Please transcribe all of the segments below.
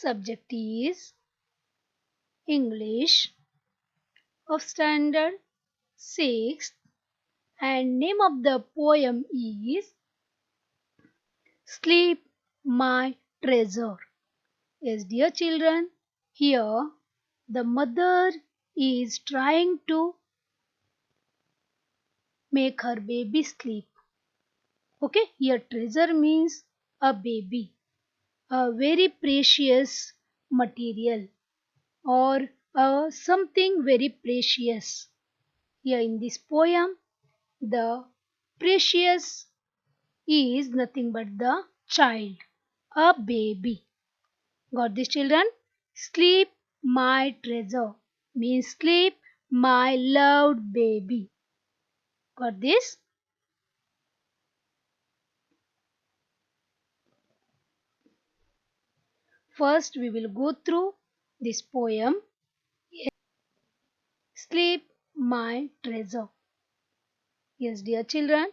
Subject is English of Standard 6th and name of the poem is Sleep My Treasure. Yes, dear children, here the mother is trying to make her baby sleep. Okay, here treasure means a baby, a very precious material or something very precious. Here in this poem, the precious is nothing but the child, a baby. Got this, children? Sleep my treasure means sleep my loved baby. Got this? First, we will go through this poem. Sleep my treasure. Yes, dear children.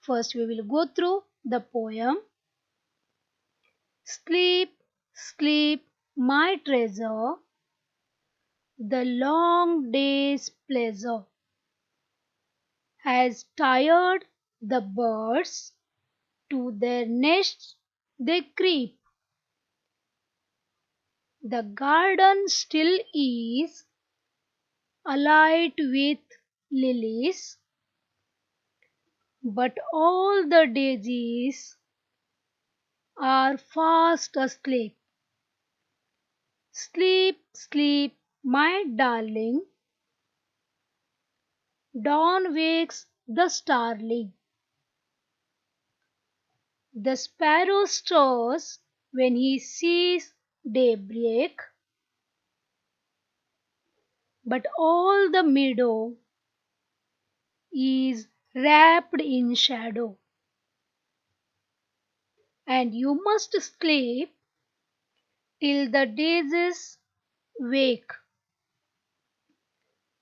First, we will go through the poem. Sleep, sleep, my treasure, the long day's pleasure has tired the birds, to their nests they creep. The garden still is alight with lilies, but all the daisies are fast asleep. Sleep, sleep, my darling, dawn wakes the starling. The sparrow stirs when he sees daybreak, but all the meadow is wrapped in shadow. And you must sleep till the daisies wake.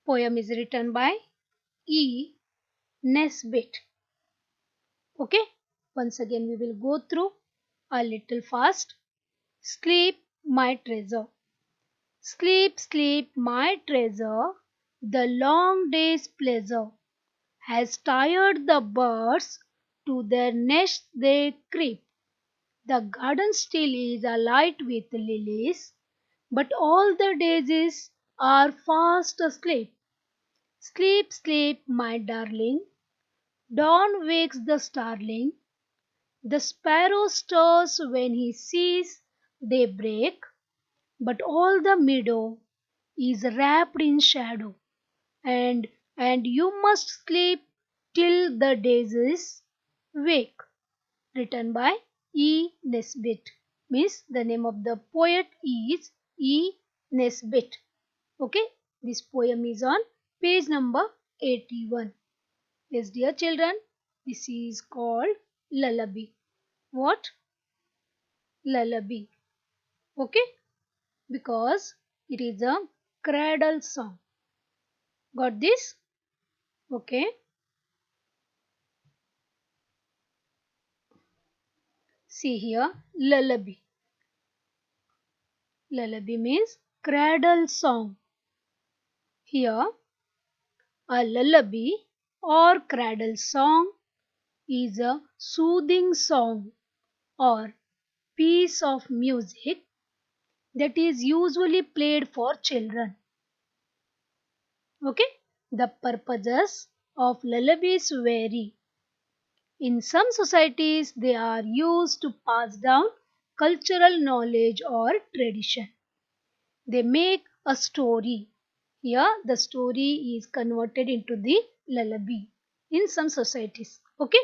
Poem is written by E. Nesbit. Okay, once again we will go through a little fast. Sleep, my treasure. Sleep, sleep, my treasure. The long day's pleasure has tired the birds, to their nests they creep. The garden still is alight with lilies, but all the daisies are fast asleep. Sleep, sleep, my darling. Dawn wakes the starling. The sparrow stirs when he sees daybreak, but all the meadow is wrapped in shadow. And you must sleep till the daisies wake. Written by E. Nesbit. Means the name of the poet is E. Nesbit. Okay, this poem is on page number 81. Yes, dear children, this is called lullaby. What? Lullaby. Okay, because it is a cradle song. Got this? Okay. See here, lullaby. Lullaby means cradle song. Here, a lullaby or cradle song is a soothing song or piece of music that is usually played for children. Okay, the purposes of lullabies vary. In some societies, they are used to pass down cultural knowledge or tradition. They make a story. Here, the story is converted into the lullaby in some societies. Okay,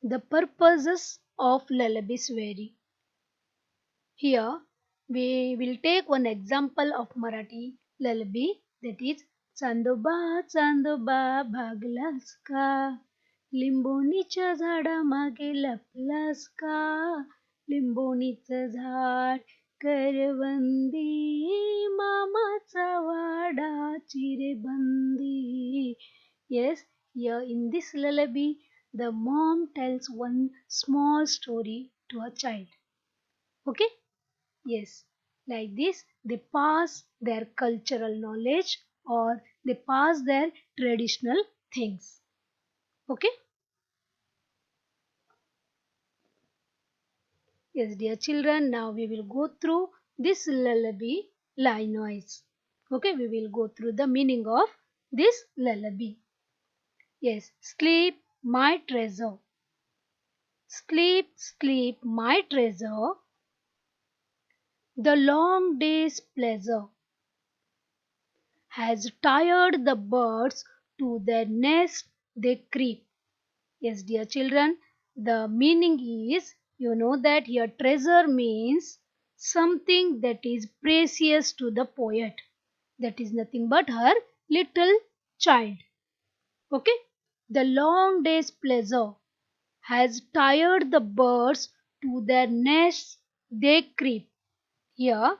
the purposes of lullabies vary. Here, we will take one example of Marathi lullaby, that is Chandoba Chandoba भागलास का लिंबोणीच्या झाडामागे लपलास का लिंबोणीचं झाड करवंदी मामाचा वाडा चिरेबंदी. Yes, here in this lullaby the mom tells one small story to a child. Okay? Yes. Like this, they pass their cultural knowledge or they pass their traditional things. Okay? Yes, dear children, now we will go through this lullaby line wise. Okay, we will go through the meaning of this lullaby. Yes, sleep, my treasure. Sleep, sleep, my treasure. The long day's pleasure has tired the birds to their nest they creep. Yes, dear children, the meaning is, you know that here treasure means something that is precious to the poet. That is nothing but her little child. Okay? The long day's pleasure has tired the birds to their nests they creep. Here,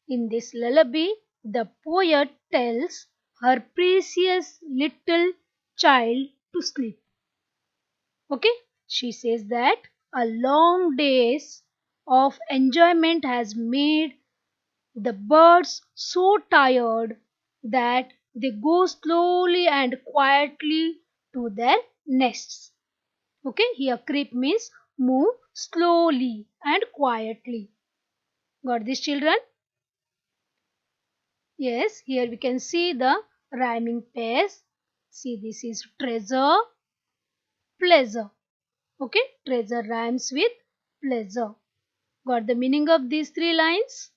in this lullaby, the poet tells her precious little child to sleep. Okay, she says that a long days of enjoyment has made the birds so tired that they go slowly and quietly to their nests. Okay, here creep means move slowly and quietly. Got this, children? Yes, here we can see the rhyming pairs. See, this is treasure, pleasure. Okay, treasure rhymes with pleasure. Got the meaning of these three lines?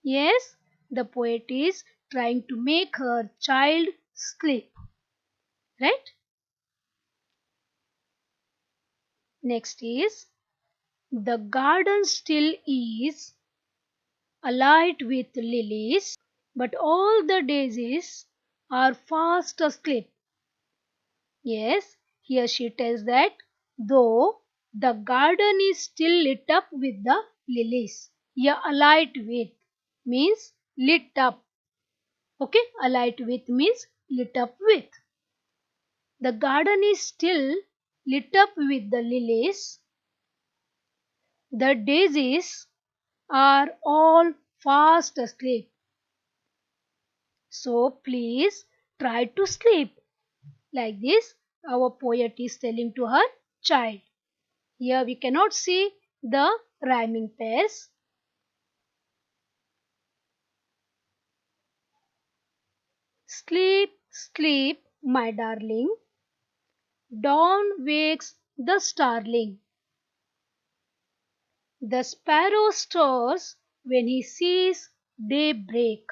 Yes, the poet is trying to make her child sleep. Right? Next is the garden still is alight with lilies, but all the daisies are fast asleep. Yes, here she tells that though the garden is still lit up with the lilies. Here alight with means lit up. Okay, alight with means lit up with. The garden is still lit up with the lilies. The daisies are all fast asleep. So please try to sleep. Like this, our poet is telling to her child. Here we cannot see the rhyming pairs. Sleep, sleep, my darling. Dawn wakes the starling. The sparrow stirs when he sees daybreak.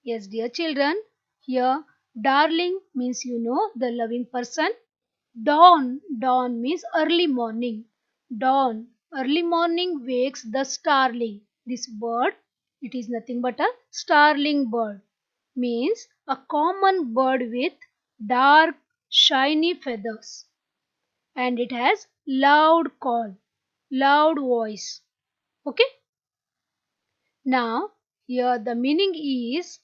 Yes, dear children, here darling means the loving person. Dawn means early morning. Dawn, early morning wakes the starling. This bird, it is nothing but a starling bird. Means a common bird with dark, shiny feathers. And it has loud call, loud voice. Okay? Now, here the meaning is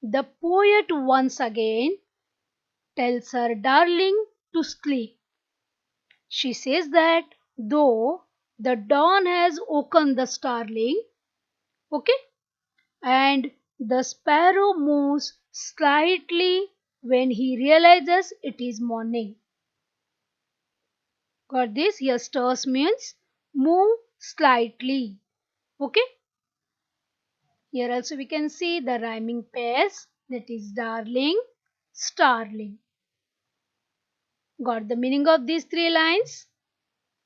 the poet once again tells her darling to sleep. She says that though the dawn has woken the starling, okay, and the sparrow moves slightly when he realizes it is morning. Got this? Here stirs means move slightly. Okay. Here also we can see the rhyming pairs, that is darling, starling. Got the meaning of these three lines?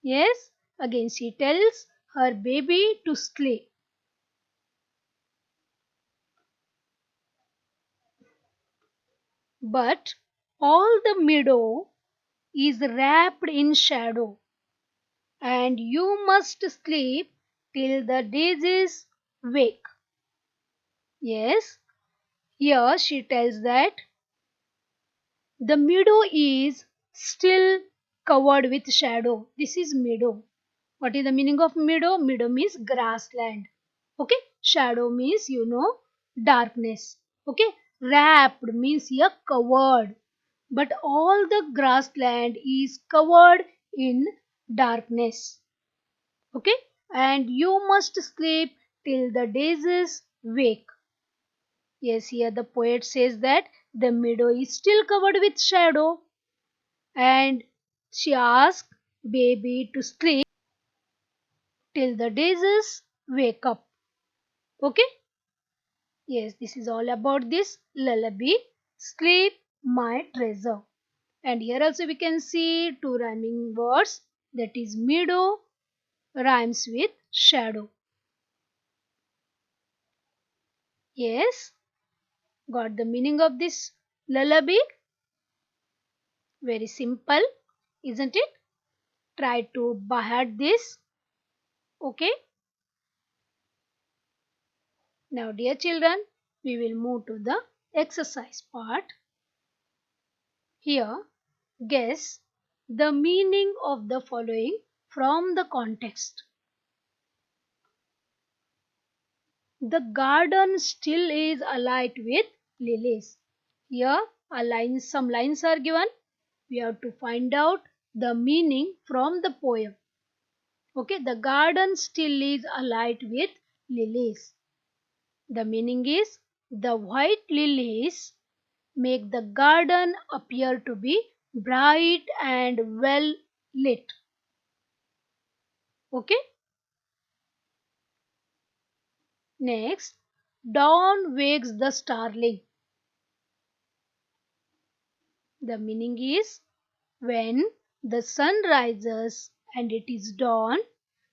Yes. Again she tells her baby to sleep. But all the meadow is wrapped in shadow, and you must sleep till the daisies wake. Yes, here she tells that the meadow is still covered with shadow. This is meadow. What is the meaning of meadow? Meadow means grassland. Okay, shadow means darkness. Okay, wrapped means here covered. But all the grassland is covered in darkness. Okay, and you must sleep till the daisies wake. Yes, here the poet says that the meadow is still covered with shadow, and she asks baby to sleep till the daisies wake up. Okay, yes, this is all about this lullaby, Sleep My Treasure. And here also we can see two rhyming words, that is meadow rhymes with shadow. Yes, got the meaning of this lullaby? Very simple, isn't it? Try to by heart this. Okay. Now dear children, we will move to the exercise part. Here, guess the meaning of the following from the context. The garden still is alight with lilies. Here some lines are given. We have to find out the meaning from the poem. Okay, the garden still is alight with lilies. The meaning is the white lilies make the garden appear to be bright and well lit. Okay, next, dawn wakes the starling. The meaning is when the sun rises and it is dawn,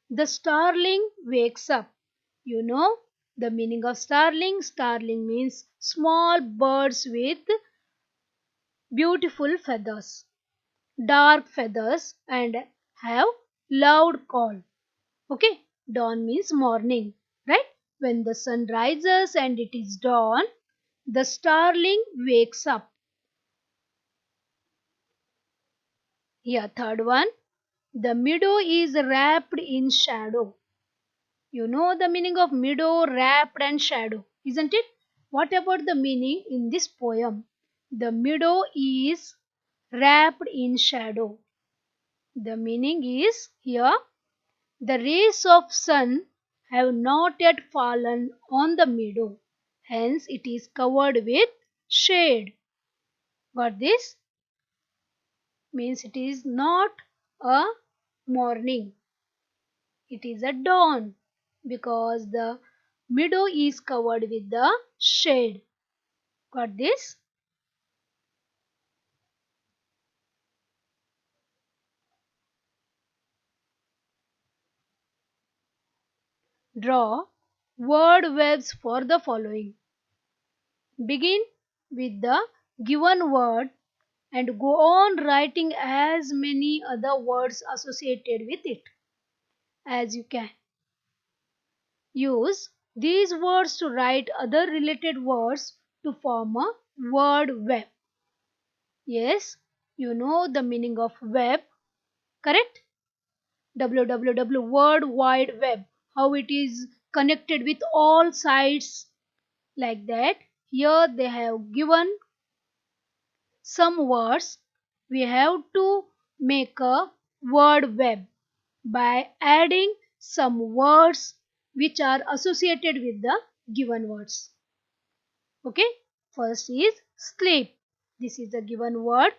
the starling wakes up. You know the meaning of starling? Starling means small birds with beautiful feathers, dark feathers, and have loud call. Okay, dawn means morning, right? When the sun rises and it is dawn, the starling wakes up. Here, third one, the meadow is wrapped in shadow. You know the meaning of meadow, wrapped, and shadow, isn't it? What about the meaning in this poem? The meadow is wrapped in shadow. The meaning is here the rays of sun have not yet fallen on the meadow, hence it is covered with shade. Got this? Means it is not a morning, it is a dawn because the meadow is covered with the shade. Got this? Draw word webs for the following. Begin with the given word and go on writing as many other words associated with it as you can. Use these words to write other related words to form a word web. Yes, you know the meaning of web, correct? www World Wide Web, how it is connected with all sides like that. Here they have given some words. We have to make a word web by adding some words which are associated with the given words. Okay, first is sleep. This is the given word,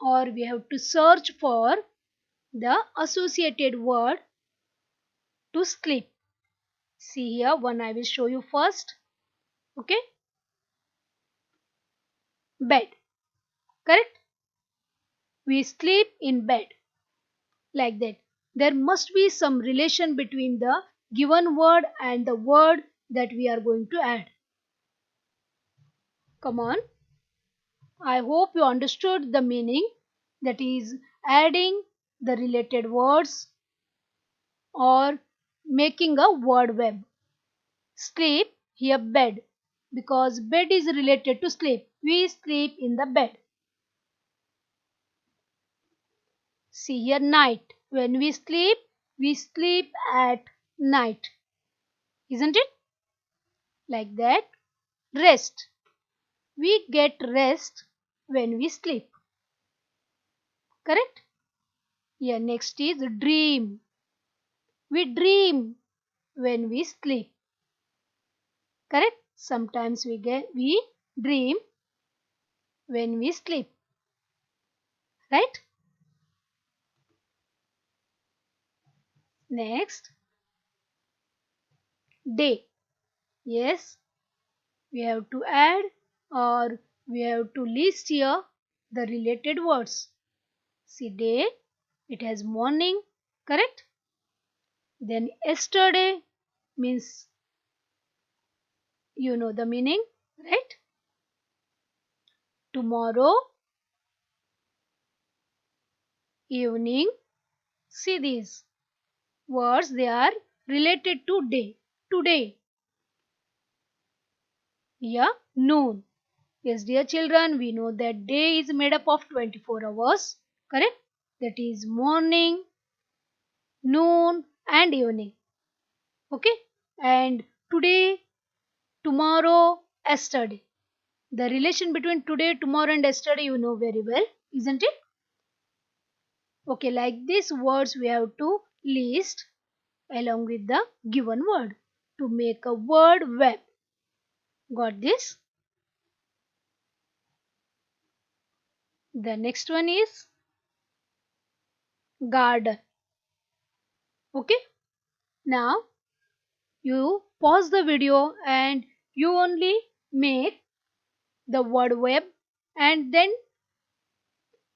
or we have to search for the associated word to sleep. See here, one I will show you first. Okay, bed. Correct? We sleep in bed like that. There must be some relation between the given word and the word that we are going to add. Come on. I hope you understood the meaning, that is adding the related words or making a word web. Sleep, here bed, because bed is related to sleep. We sleep in the bed. See here night. When we sleep at night. Isn't it? Like that. Rest. We get rest when we sleep. Correct? Yeah, next is dream. We dream when we sleep. Correct? Sometimes we dream when we sleep. Right? Next, day. Yes, we have to add or we have to list here the related words. See, day, it has morning, correct? Then yesterday means you know the meaning, right? Tomorrow, evening. See these words, they are related to day. Today, yeah, noon. Yes, dear children, we know that day is made up of 24 hours, correct? That is morning, noon, and evening. Okay? And today, tomorrow, yesterday. The relation between today, tomorrow, and yesterday you know very well, isn't it? Okay, like these words we have to list along with the given word to make a word web. Got this? The next one is garden. Okay? Now you pause the video and you only make the word web, and then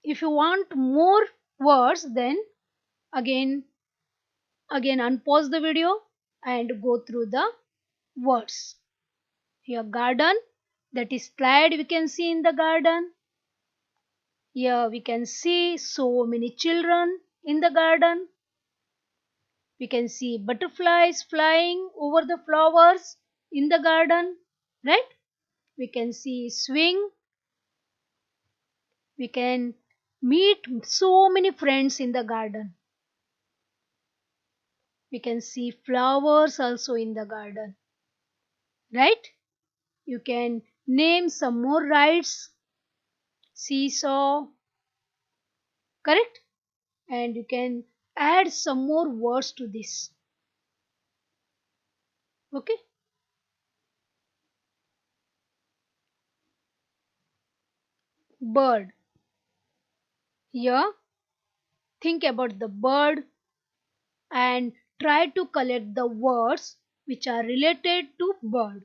if you want more words then again unpause the video and go through the words. Here garden, that is slide we can see in the garden. Here we can see so many children in the garden. We can see butterflies flying over the flowers in the garden, right? We can see swing. We can meet so many friends in the garden. We can see flowers also in the garden, right? You can name some more rides, seesaw, correct? And you can add some more words to this. Okay? Bird. Here, think about the bird and try to collect the words which are related to bird.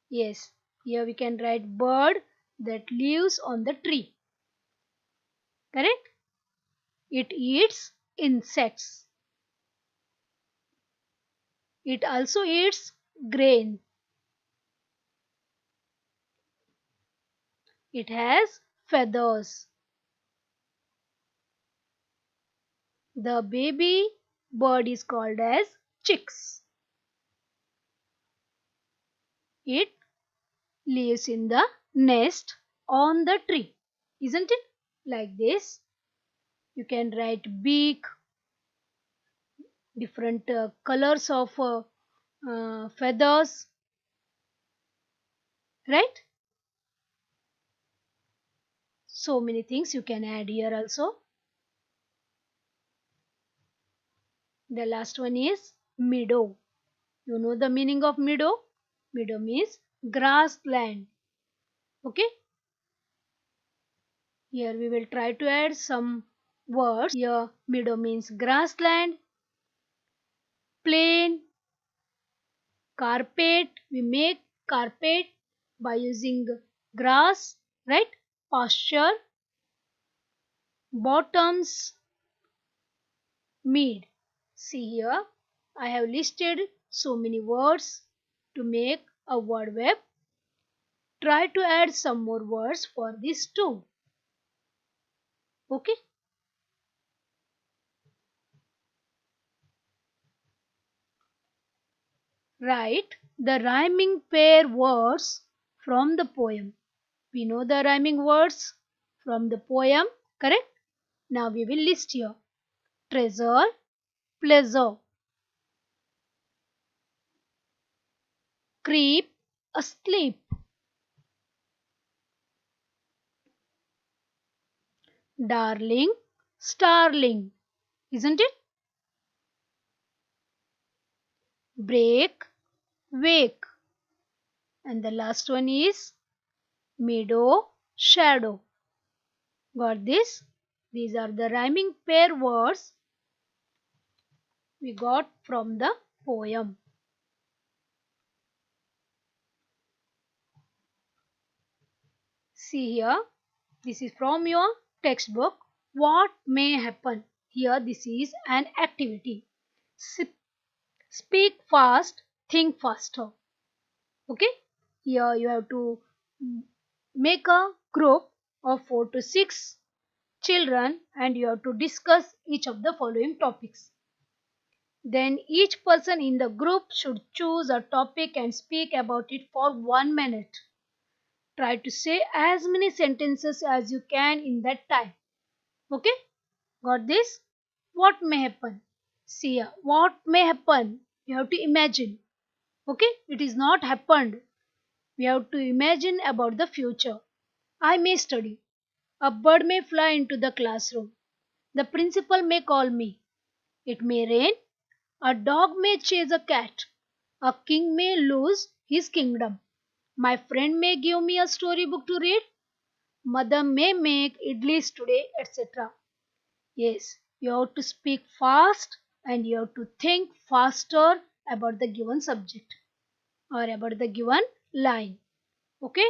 Yes, here we can write bird that lives on the tree. Correct? It eats insects. It also eats grain. It has feathers. The baby bird is called as chicks. It lives in the nest on the tree. Isn't it? Like this. You can write beak, different colors of feathers, right? So many things you can add here also. The last one is meadow. You know the meaning of meadow? Meadow means grassland. Okay? Here we will try to add some words. Here meadow means grassland, plain, carpet. We make carpet by using grass, right? Pasture, bottoms, mead. See here, I have listed so many words to make a word web. Try to add some more words for this too. Okay? Write the rhyming pair words from the poem. We know the rhyming words from the poem, correct? Now we will list here. Treasure, pleasure. Creep, asleep. Darling, starling. isn't it? Break, wake. And the last one is meadow, shadow. Got this? These are the rhyming pair words we got from the poem. See here, this is from your textbook. What may happen? Here, this is an activity. Speak fast, think faster. Okay? Here, you have to make a group of 4 to 6 children and you have to discuss each of the following topics. Then each person in the group should choose a topic and speak about it for 1 minute. Try to say as many sentences as you can in that time. Okay? Got this? What may happen? See, what may happen? You have to imagine. Okay? It is not happened. We have to imagine about the future. I may study. A bird may fly into the classroom. The principal may call me. It may rain. A dog may chase a cat. A king may lose his kingdom. My friend may give me a storybook to read. Mother may make idlis today, etc. Yes, you have to speak fast and you have to think faster about the given subject or about the given line. Okay?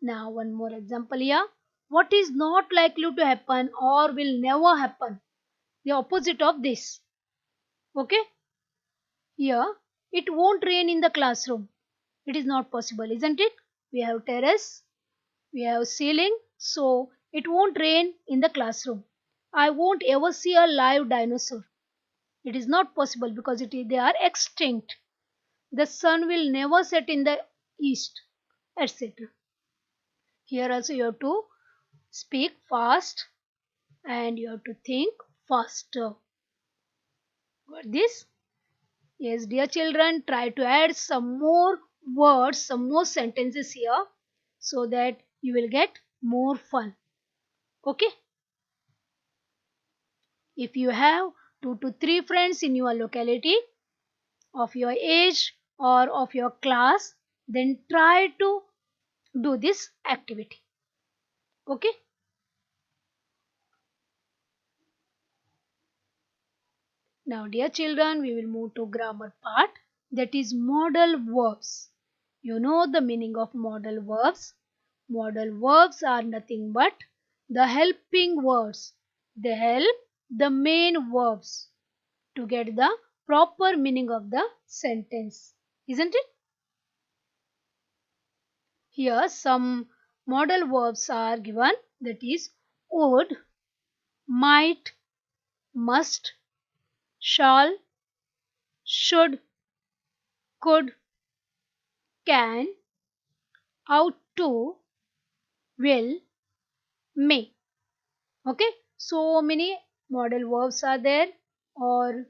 Now, one more example here. What is not likely to happen or will never happen? The opposite of this. Okay? Here, it won't rain in the classroom. It is not possible, isn't it? We have terrace, we have ceiling, so it won't rain in the classroom. I won't ever see a live dinosaur. It is not possible because they are extinct. The sun will never set in the east, etc. Here also you have to speak fast and you have to think faster. Got this? Yes, dear children, try to add some more words, some more sentences here so that you will get more fun. Okay? If you have 2 to 3 friends in your locality of your age or of your class, then try to do this activity. Okay? Now, dear children, we will move to grammar part, that is modal verbs. You know the meaning of modal verbs. Modal verbs are nothing but the helping words. They help the main verbs to get the proper meaning of the sentence. Isn't it? Here some modal verbs are given, that is would, might, must, shall, should, could, can, ought to, will, may. Okay, so many modal verbs are there or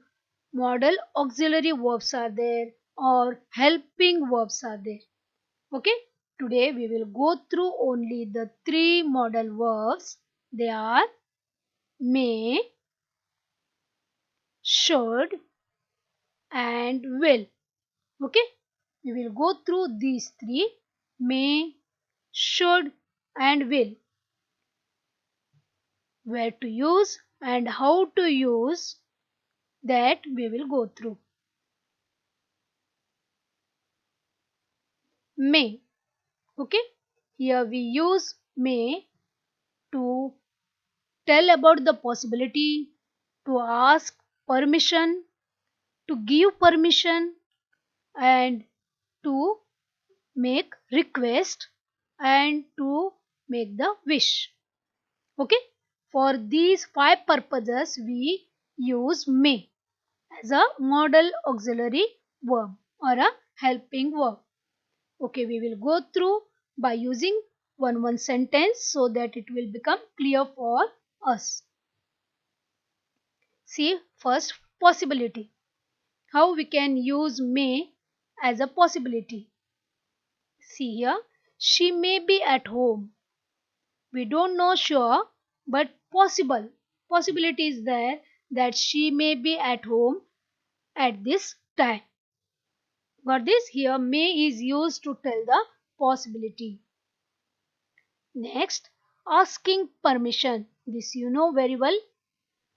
modal auxiliary verbs are there or helping verbs are there. Okay, today we will go through only the 3 modal verbs. They are may, should and will. Okay, we will go through these 3: may, should and will. Where to use and how to use, that we will go through. May. Okay, here we use may to tell about the possibility, to ask permission, to give permission and to make request and to make the wish. Okay, for these 5 purposes we use may as a modal auxiliary verb or a helping verb. Okay, we will go through by using one sentence so that it will become clear for us. See, first, possibility. How we can use may as a possibility. See here, she may be at home. We don't know sure, but possible. Possibility is there that she may be at home at this time. Got this? Here may is used to tell the possibility. Next, asking permission. This you know very well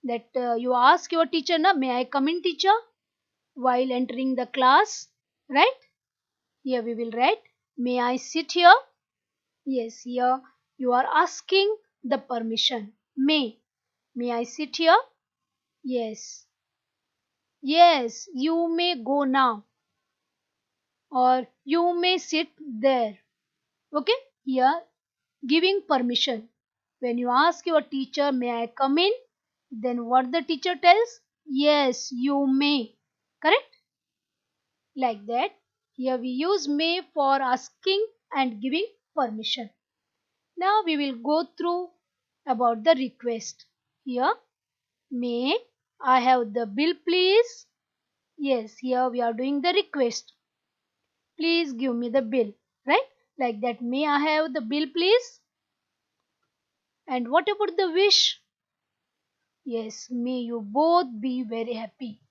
that you ask your teacher, na, may I come in, teacher, while entering the class, right? Here we will write, may I sit here? Yes, here you are asking the permission. May I sit here? Yes. Yes, you may go now, or you may sit there. Okay, here giving permission. When you ask your teacher, may I come in? Then what the teacher tells? Yes, you may. Correct? Like that. Here we use may for asking and giving permission. Now we will go through about the request. Here, may I have the bill please? Yes, here we are doing the request. Please give me the bill. Right? Like that. May I have the bill please? And what about the wish? Yes, may you both be very happy.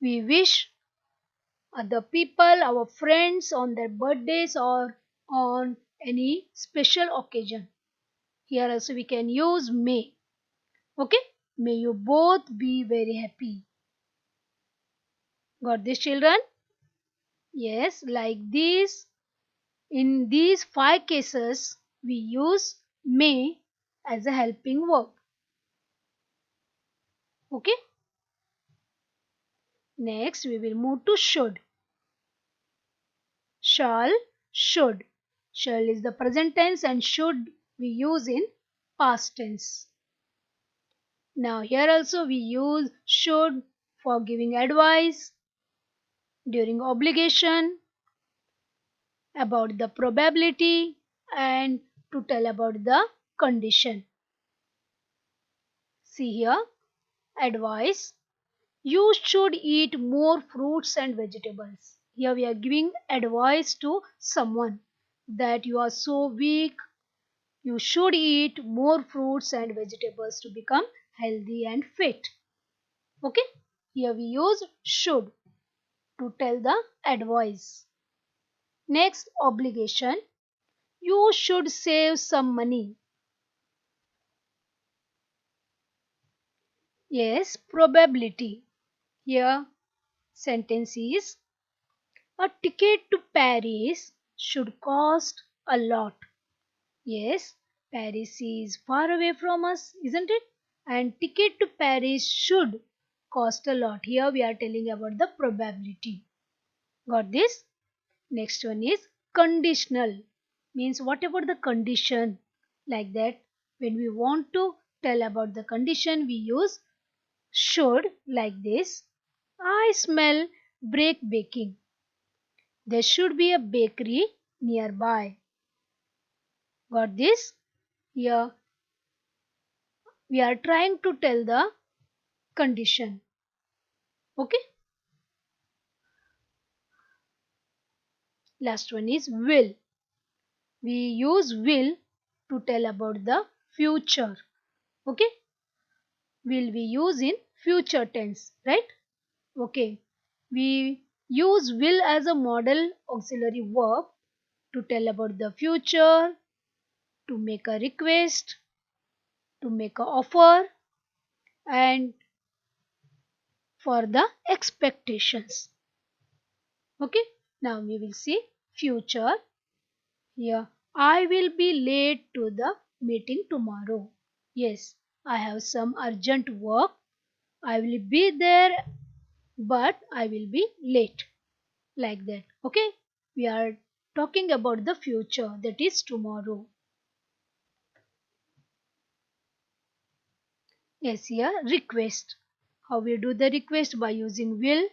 We wish other people, our friends, on their birthdays or on any special occasion. Here also we can use may. Okay? May you both be very happy. Got this, children? Yes, like this. In these 5 cases, we use may as a helping verb. Okay? Next, we will move to should. Shall, should. Shall is the present tense and should we use in past tense. Now here also we use should for giving advice, during obligation, about the probability, and to tell about the condition. See here, advice. You should eat more fruits and vegetables. Here we are giving advice to someone that you are so weak. You should eat more fruits and vegetables to become healthy and fit. Okay? Here we use should to tell the advice. Next, obligation. You should save some money. Yes, probability. Here, sentence is, a ticket to Paris should cost a lot. Yes, Paris is far away from us, isn't it? And ticket to Paris should cost a lot. Here we are telling about the probability. Got this? Next one is conditional. Means what about the condition? Like that, when we want to tell about the condition, we use should like this. I smell break baking. There should be a bakery nearby. Got this? Here we are trying to tell the condition. Okay? Last one is will. We use will to tell about the future. Okay? Will we use in future tense, right? Okay. We use will as a model auxiliary verb to tell about the future, to make a request, to make an offer, and for the expectations. Okay, now we will see future. Here, I will be late to the meeting tomorrow. Yes, I have some urgent work. I will be there, but I will be late. Like that. Okay, we are talking about the future, that is tomorrow. Yes, here request. How we do the request? By using will.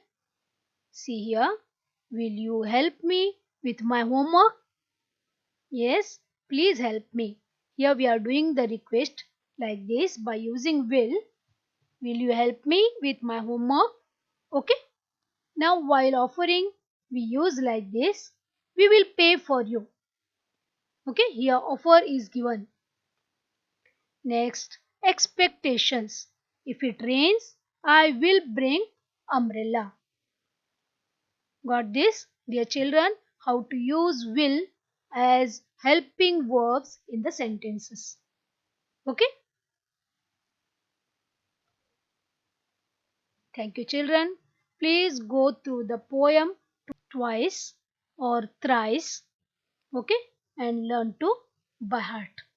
See here, will you help me with my homework? Yes, please help me. Here we are doing the request like this by using will. Will you help me with my homework? Okay. Now while offering, we use like this. We will pay for you. Okay, here offer is given. Next, expectations. If it rains, I will bring umbrella. Got this, dear children? How to use will as helping verbs in the sentences. Okay? Thank you, children. Please go through the poem twice or thrice. Okay? And learn to by heart.